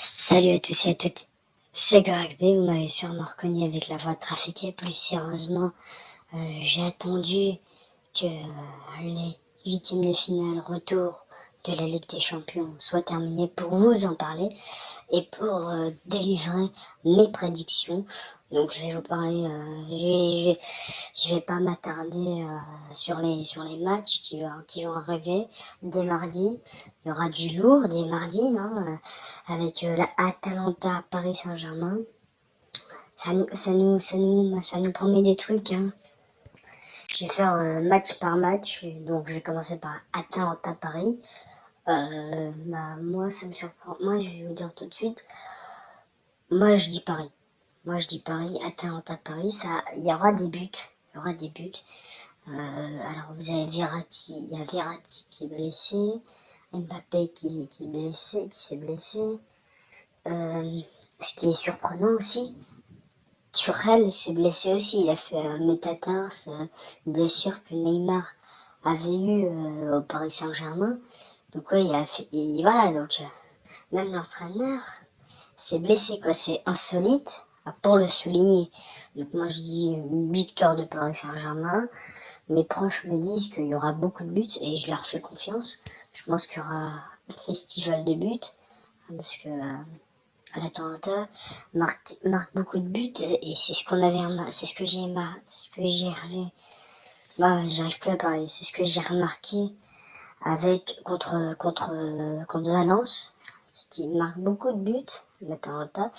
Salut à tous et à toutes, c'est GoraxB, vous m'avez sûrement reconnu avec la voix trafiquée. Plus sérieusement, j'ai attendu que les huitièmes de finale retour de la Ligue des Champions soient terminés pour vous en parler et pour délivrer mes prédictions. Donc je vais vous parler, je vais pas m'attarder sur les matchs qui vont arriver dès mardi. Il y aura du lourd dès mardi, hein, avec la Atalanta Paris Saint-Germain. Ça nous promet des trucs, hein. Je vais faire match par match, donc je vais commencer par Atalanta Paris. Moi, ça me surprend. Moi, je vais vous dire tout de suite. Moi, je dis Paris. Moi, je dis Paris. Atalanta Paris, ça, il y aura des buts. Il y aura des buts. Alors, vous avez Verratti. Il y a Verratti qui est blessé. Mbappé qui est blessé, qui s'est blessé. Ce qui est surprenant aussi, Thuram s'est blessé aussi. Il a fait un métatarse, une blessure que Neymar avait eue au Paris Saint-Germain. Donc ouais, voilà, donc même l'entraîneur s'est blessé, quoi. C'est insolite pour le souligner. Donc moi je dis une victoire de Paris Saint-Germain. Mes proches me disent qu'il y aura beaucoup de buts et je leur fais confiance. Je pense qu'il y aura un festival de buts parce que l'Atalanta marque beaucoup de buts et c'est ce qu'on avait c'est ce que j'ai rêvé. Bah, j'arrive plus à parler. C'est ce que j'ai remarqué avec contre Valence, c'est qu'il marque beaucoup de buts, l'Atalanta.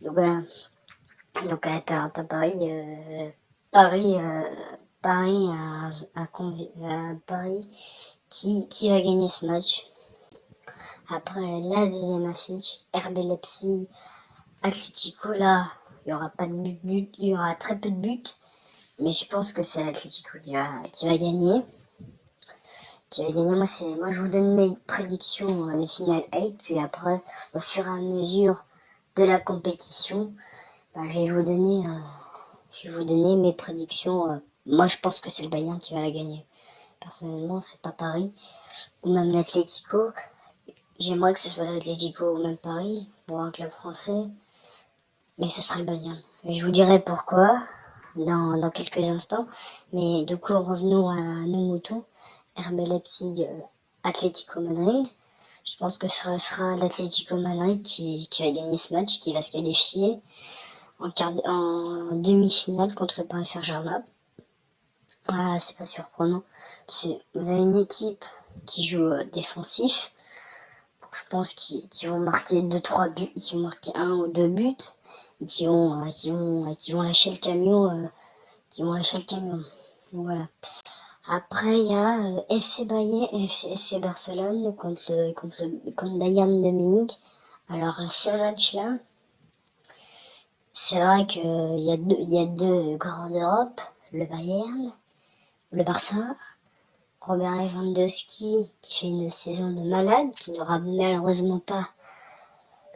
Donc voilà. Donc Atalanta Paris, Paris qui va gagner ce match. Après la deuxième affiche, RB Leipzig, Atlético, là, il y aura pas de but, il y aura très peu de buts, mais je pense que c'est l'Atlético qui va gagner. Moi je vous donne mes prédictions des finales 8, puis après, au fur et à mesure de la compétition, je vais vous donner mes prédictions. Moi je pense que c'est le Bayern qui va la gagner. Personnellement, c'est pas Paris, ou même l'Atlético. J'aimerais que ce soit l'Atlético ou même Paris, pour un club français, mais ce sera le Bayern. Et je vous dirai pourquoi dans quelques instants. Mais du coup, revenons à nos moutons. RB Leipzig, Atlético Madrid. Je pense que ce sera l'Atlético Madrid qui va gagner ce match, qui va se qualifier en demi-finale contre le Paris Saint-Germain. Ah, c'est pas surprenant. Vous avez une équipe qui joue défensif. Donc je pense qu'ils vont marquer 2-3 buts, qu'ils vont marquer un ou deux buts, et qui vont lâcher le camion, Donc voilà. Après, il y a FC Bayern, FC Barcelone contre Bayern de Munich. Alors, ce match-là, c'est vrai qu'il y a deux grands d'Europe, le Bayern, le Barça, Robert Lewandowski qui fait une saison de malade, qui n'aura malheureusement pas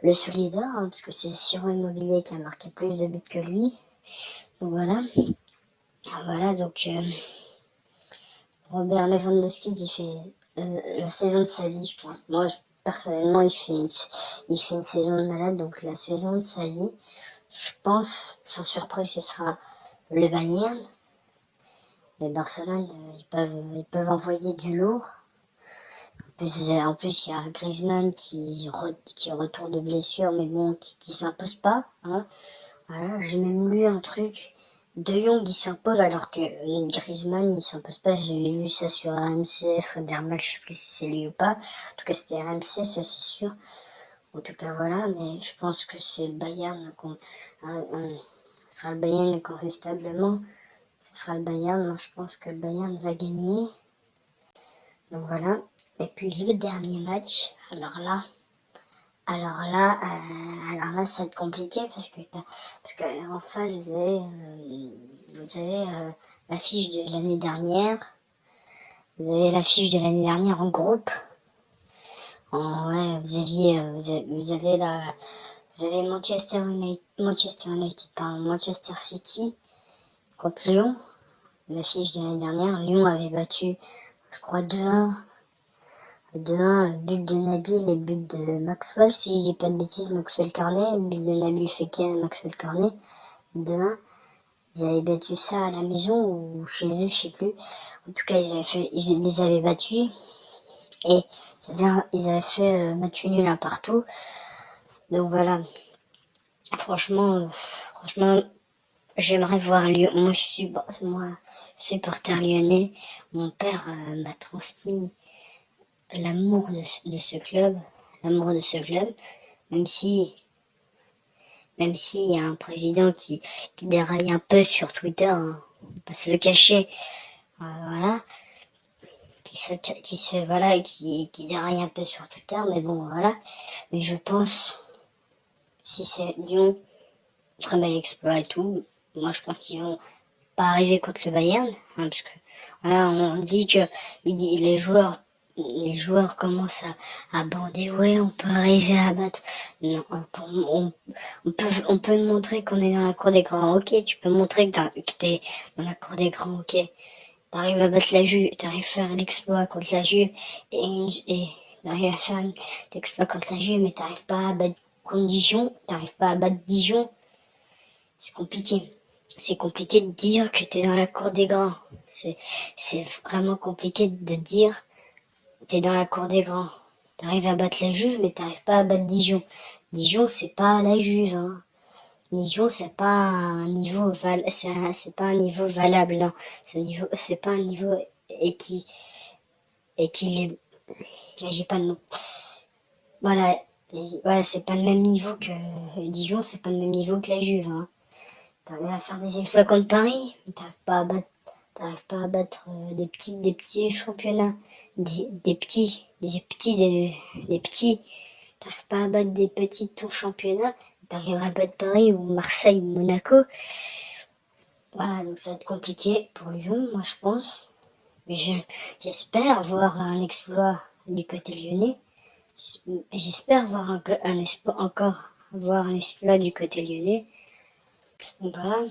le soulier d'or, hein, parce que c'est Ciro Immobilier qui a marqué plus de buts que lui. Donc voilà. Voilà, donc Robert Lewandowski qui fait la saison de sa vie, je pense. Moi, personnellement, il fait une saison de malade, donc la saison de sa vie. Je pense, sans surprise, ce sera le Bayern. Les Barcelone, ils peuvent envoyer du lourd. En plus, il y a Griezmann qui retourne de blessure, mais bon, qui s'impose pas. Hein. Voilà, j'ai même lu un truc. De Jong, il s'impose alors que Griezmann, il s'impose pas. J'ai lu ça sur RMC, Federmatch, je sais plus si c'est lui ou pas. En tout cas, c'était RMC, ça c'est sûr. En tout cas, voilà, mais je pense que c'est le Bayern. Ce sera le Bayern incontestablement. Ce sera le Bayern. Moi, je pense que le Bayern va gagner. Donc voilà. Et puis le dernier match, alors là, ça va être compliqué parce que en face vous avez l'affiche de l'année dernière. Vous avez l'affiche de l'année dernière en groupe. Ouais, vous avez Manchester City contre Lyon. L'affiche de l'année dernière, Lyon avait battu, je crois 2-1 De un, but de Nabil et but de Maxwell, si je dis pas de bêtises, Maxwell Cornet, but de Nabil Fekir et Maxwell Cornet. De un, ils avaient battu ça à la maison ou chez eux, je sais plus. En tout cas, ils les avaient battus. Et c'est-à-dire, ils avaient fait match nul un partout. Donc voilà. Franchement, j'aimerais voir Lyon. Moi, supporter lyonnais. Mon père m'a transmis l'amour de ce club, même si, même s'il y a un président qui déraille un peu sur Twitter, hein, on va pas se le cacher, voilà, qui déraille un peu sur Twitter, mais bon, voilà. Mais je pense, si c'est Lyon, très bel exploit et tout, moi je pense qu'ils vont pas arriver contre le Bayern, hein, parce que voilà, on dit que les joueurs commencent à bander, ouais, on peut arriver à battre. Non, on peut montrer qu'on est dans la cour des grands, ok, tu peux montrer que t'es dans la cour des grands, ok. T'arrives à battre la Juve, t'arrives à faire l'exploit contre la Juve, et t'arrives à faire l'exploit contre la Juve, mais t'arrives pas à battre contre Dijon, t'arrives pas à battre Dijon, c'est compliqué. C'est compliqué de dire que t'es dans la cour des grands. C'est vraiment compliqué de dire t'es dans la cour des grands. T'arrives à battre la Juve, mais t'arrives pas à battre Dijon. Dijon, c'est pas la Juve, hein. Dijon, c'est pas un niveau c'est pas un niveau valable, non. C'est pas un niveau équilibré. J'ai pas le nom. Voilà. Ouais, c'est pas le même niveau que Dijon, c'est pas le même niveau que la Juve, hein. T'arrives à faire des exploits contre Paris, mais t'arrives pas à battre des petits championnats, des petits. T'arrives pas à battre des petits tours championnats, t'arrives à battre Paris ou Marseille ou Monaco. Voilà, donc ça va être compliqué pour Lyon, moi je pense. Mais j'espère voir un exploit du côté lyonnais. J'espère voir encore voir un exploit du côté lyonnais. Donc voilà.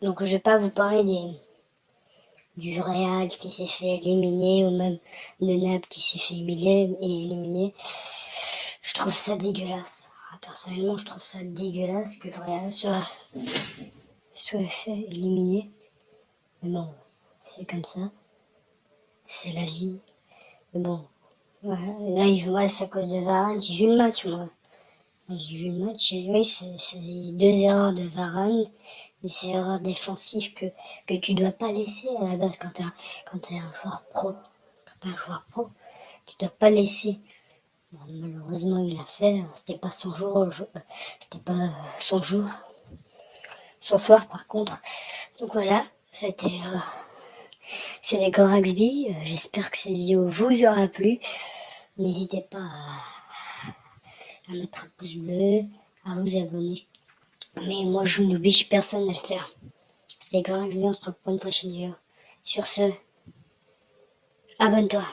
Donc je vais pas vous parler du Real qui s'est fait éliminer ou même de Naples qui s'est fait éliminer. Je trouve ça dégueulasse. Personnellement, je trouve ça dégueulasse que le Real soit fait éliminer. Mais bon, c'est comme ça. C'est la vie. Mais bon, là, c'est à cause de Varane. J'ai vu le match, moi. J'ai vu le match et oui, c'est deux erreurs de Varane, des erreurs défensives que tu dois pas laisser à la base quand t'es un joueur pro. Quand t'es un joueur pro, tu dois pas laisser. Bon, malheureusement, il a fait, c'était pas son jour, c'était pas son jour, son soir par contre. Donc voilà, c'était Coraxby. J'espère que cette vidéo vous aura plu. N'hésitez pas à mettre un pouce bleu, à vous abonner. Mais moi, je n'oblige personne à le faire. C'était Coraxby, on se retrouve pour une prochaine vidéo. Sur ce, abonne-toi.